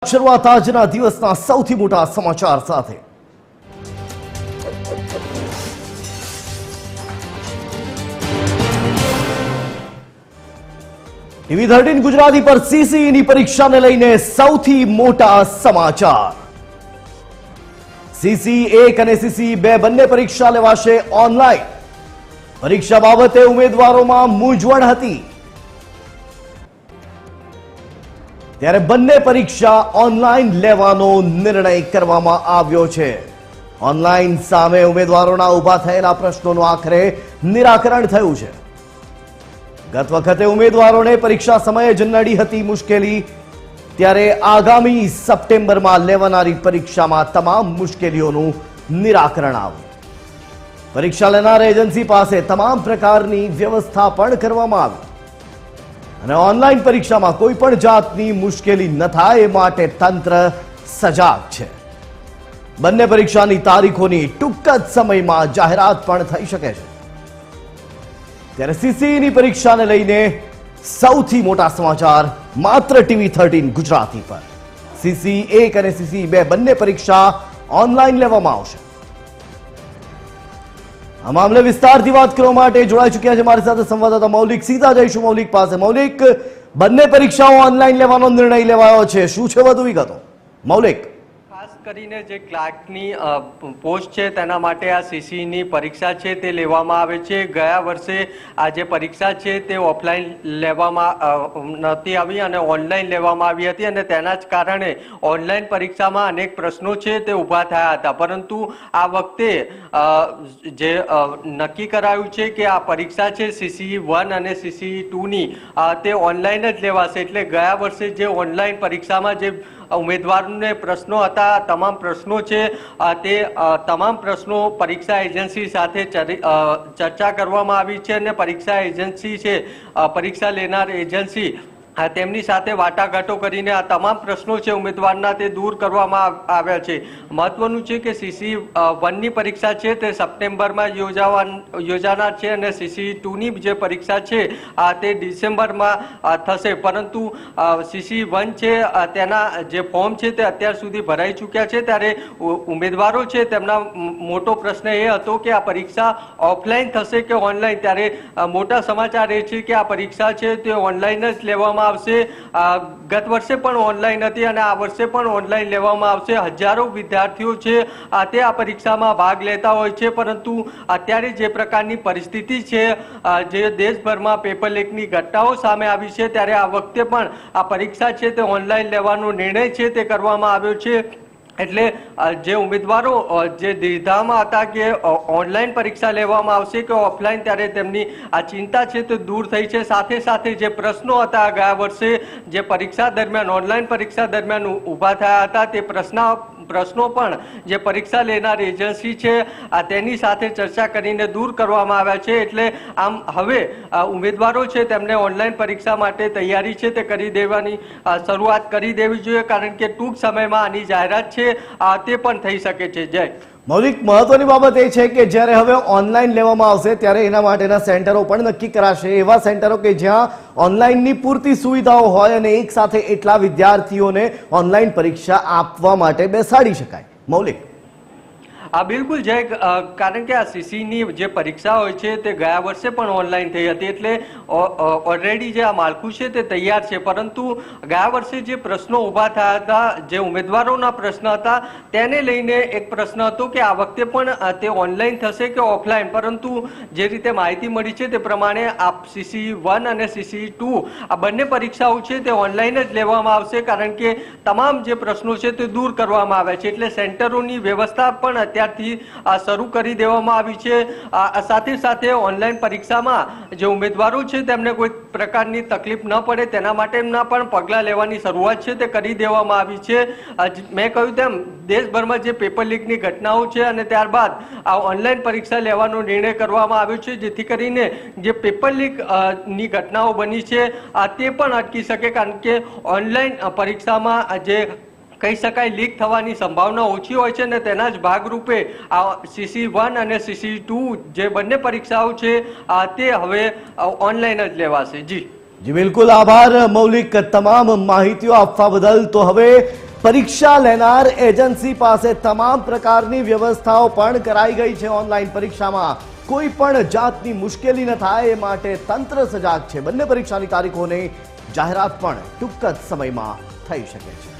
શરૂઆત આજના દિવસના સૌથી મોટા સમાચાર સાથે ટીવી 13 ગુજરાતી પર સીસીઈની પરીક્ષાને લઈને સૌથી મોટા સમાચાર। સીસીઈ 1 અને સીસીઈ 2 બંને પરીક્ષા લેવાશે ઓનલાઈન। પરીક્ષા બાબતે ઉમેદવારોમાં મૂંઝવણ હતી, ત્યારે બંને પરીક્ષા ઓનલાઈન લેવાનો નિર્ણય કરવામાં આવ્યો છે। ઓનલાઈન સામે ઉમેદવારોના ઊભા થયેલા પ્રશ્નોનું આખરે નિરાકરણ થયું છે। ગત વખતે ઉમેદવારોને પરીક્ષા સમયે જ નડી હતી મુશ્કેલી, ત્યારે આગામી સપ્ટેમ્બરમાં લેવાનારી પરીક્ષામાં તમામ મુશ્કેલીઓનું નિરાકરણ આવ્યું। પરીક્ષા લેનાર એજન્સી પાસે તમામ પ્રકારની વ્યવસ્થા પણ કરવામાં આવી અને ઓનલાઈન પરીક્ષામાં કોઈ પણ જાતની મુશ્કેલી ન થાય એ માટે તંત્ર સજાગ છે। બંને પરીક્ષાની તારીખોની ટૂંક જ સમયમાં જાહેરાત પણ થઈ શકે છે। ત્યારે સીસીઈની પરીક્ષાને લઈને સૌથી મોટા સમાચાર માત્ર ટીવી 13 ગુજરાતી પર। સીસીઈ 1 અને સીસીઈ 2 બંને પરીક્ષા ઓનલાઈન લેવામાં આવશે। આ મામલે વિસ્તારથી વાત કરવા માટે જોડાઈ ચૂક્યા છે મારી સાથે સંવાદદાતા મૌલિક। સીધા જઈશું મૌલિક પાસે। મૌલિક, બંને પરીક્ષાઓ ઓનલાઈન લેવાનો નિર્ણય લેવાયો છે, શું છે વધુ વિગતો? મૌલિક, ખાસ કરીને જે ક્લાર્કની પોસ્ટ છે તેના માટે આ સીસીઈની પરીક્ષા છે તે લેવામાં આવે છે। ગયા વર્ષે આ જે પરીક્ષા છે તે ઓફલાઈન લેવામાં નહોતી આવી અને ઓનલાઈન લેવામાં આવી હતી અને તેના જ કારણે ઓનલાઈન પરીક્ષામાં અનેક પ્રશ્નો છે તે ઊભા થયા હતા, પરંતુ આ વખતે જે નક્કી કરાયું છે કે આ પરીક્ષા છે સીસીઈ 1 અને સીસીઈ 2ની તે ઓનલાઈન જ લેવાશે। એટલે ગયા વર્ષે જે ઓનલાઈન પરીક્ષામાં જે ઉમેદવારોને પ્રશ્નો હતા, તમામ પ્રશ્નો છે તે તમામ પ્રશ્નો પરીક્ષા એજન્સી સાથે ચર્ચા કરવામાં આવી છે અને પરીક્ષા એજન્સી છે, પરીક્ષા લેનાર એજન્સી તેમની સાથે વાટાઘાટો કરીને આ તમામ પ્રશ્નો છે ઉમેદવારના તે દૂર કરવામાં આવ્યા છે। મહત્વનું છે કે સીસીઈ 1ની પરીક્ષા છે તે સપ્ટેમ્બરમાં યોજાનાર છે અને સીસીઈ 2ની જે પરીક્ષા છે તે ડિસેમ્બરમાં થશે, પરંતુ સીસીઈ 1 છે તેના જે ફોર્મ છે તે અત્યાર સુધી ભરાઈ ચૂક્યા છે। ત્યારે ઉમેદવારો છે તેમના મોટો પ્રશ્ન એ હતો કે આ પરીક્ષા ઓફલાઈન થશે કે ઓનલાઈન। ત્યારે મોટા સમાચાર એ છે કે આ પરીક્ષા છે તે ઓનલાઈન જ લેવામાં આવશે। ગત વર્ષે પણ ઓનલાઈન હતી અને આ વર્ષે પણ ઓનલાઈન લેવામાં આવશે। હજારો વિદ્યાર્થીઓ છે તે આ પરીક્ષામાં ભાગ લેતા હોય છે, પરંતુ અત્યારે જે પ્રકારની પરિસ્થિતિ છે, જે દેશભરમાં પેપર લીકની ઘટનાઓ સામે આવી છે, ત્યારે આ વખતે પણ આ પરીક્ષા છે તે ઓનલાઈન લેવાનો નિર્ણય છે તે કરવામાં આવ્યો છે। એટલે જે ઉમેદવારો જે દ્વિધામાં હતા કે ઓનલાઈન પરીક્ષા લેવામાં આવશે કે ઓફલાઈન, ત્યારે તેમની આ ચિંતા છે તે દૂર થઈ છે। સાથે સાથે જે પ્રશ્નો હતા ગયા વર્ષે જે પરીક્ષા દરમિયાન ઓનલાઈન પરીક્ષા દરમિયાન ઊભા થયા હતા તે પ્રશ્નો પણ જે પરીક્ષા લેનાર એજન્સી છે તેની સાથે ચર્ચા કરીને દૂર કરવામાં આવ્યા છે। એટલે આમ હવે ઉમેદવારો છે તેમને ઓનલાઈન પરીક્ષા માટે તૈયારી છે તે કરી દેવાની શરૂઆત કરી દેવી જોઈએ, કારણ કે ટૂંક સમયમાં આની જાહેરાત છે તે પણ થઈ શકે છે। જય મૌલિક, મહત્વની બાબત એ છે કે જ્યારે હવે ઓનલાઈન લેવામાં આવશે ત્યારે એના માટેના સેન્ટરો પણ નક્કી કરાશે। એવા સેન્ટરો કે જ્યાં ઓનલાઈનની પૂરતી સુવિધાઓ હોય અને એક સાથે એટલા વિદ્યાર્થીઓને ઓનલાઈન પરીક્ષા આપવા માટે બેસાડી શકાય। મૌલિક, બિલકુલ જય, કારણ કે આ સીસીઈની જે પરીક્ષા હોય છે તે ગયા વર્ષે પણ ઓનલાઈન થઈ હતી, એટલે ઓલરેડી જે આ માળખું છે તે તૈયાર છે, પરંતુ ગયા વર્ષે જે પ્રશ્નો ઊભા થયા હતા, જે ઉમેદવારોના પ્રશ્ન હતા તેને લઈને એક પ્રશ્ન હતો કે આ વખતે પણ તે ઓનલાઈન થશે કે ઓફલાઈન, પરંતુ જે રીતે માહિતી મળી છે તે પ્રમાણે આ સીસીઈ 1 અને સીસીઈ 2 આ બંને પરીક્ષાઓ છે તે ઓનલાઈન જ લેવામાં આવશે, કારણ કે તમામ જે પ્રશ્નો છે તે દૂર કરવામાં આવ્યા છે। એટલે સેન્ટરોની વ્યવસ્થા પણ ત્યારથી શરૂ કરી દેવામાં આવી છે। સાથે સાથે ઓનલાઈન પરીક્ષામાં જે ઉમેદવારો છે તેમને કોઈ પ્રકારની તકલીફ ન પડે તેના માટેના પણ પગલાં લેવાની શરૂઆત છે તે કરી દેવામાં આવી છે। મેં કહ્યું તેમ દેશભરમાં જે પેપર લીકની ઘટનાઓ છે અને ત્યારબાદ આ ઓનલાઈન પરીક્ષા લેવાનો નિર્ણય કરવામાં આવ્યો છે, જેથી કરીને જે પેપર લીક ની ઘટનાઓ બની છે તે પણ અટકી શકે, કારણ કે ઓનલાઈન પરીક્ષામાં જે કહી શકાય લીક થવાની સંભાવના ઓછી હોય છે અને તેના જ ભાગરૂપે આ સીસીઈ 1 અને સીસીઈ 2 જે બંને પરીક્ષાઓ છે તે હવે ઓનલાઈન જ લેવાશે। જી બિલકુલ, આભાર મૌલિક તમામ માહિતીઓ આપવા બદલ। તો હવે પરીક્ષા લેનાર એજન્સી પાસે તમામ પ્રકારની વ્યવસ્થાઓ પણ કરાઈ ગઈ છે। ઓનલાઈન પરીક્ષામાં કોઈ પણ જાતની મુશ્કેલી ન થાય એ માટે તંત્ર સજાગ છે। બંને પરીક્ષાની તારીખોની જાહેરાત પણ ટૂંક જ સમયમાં થઈ શકે છે।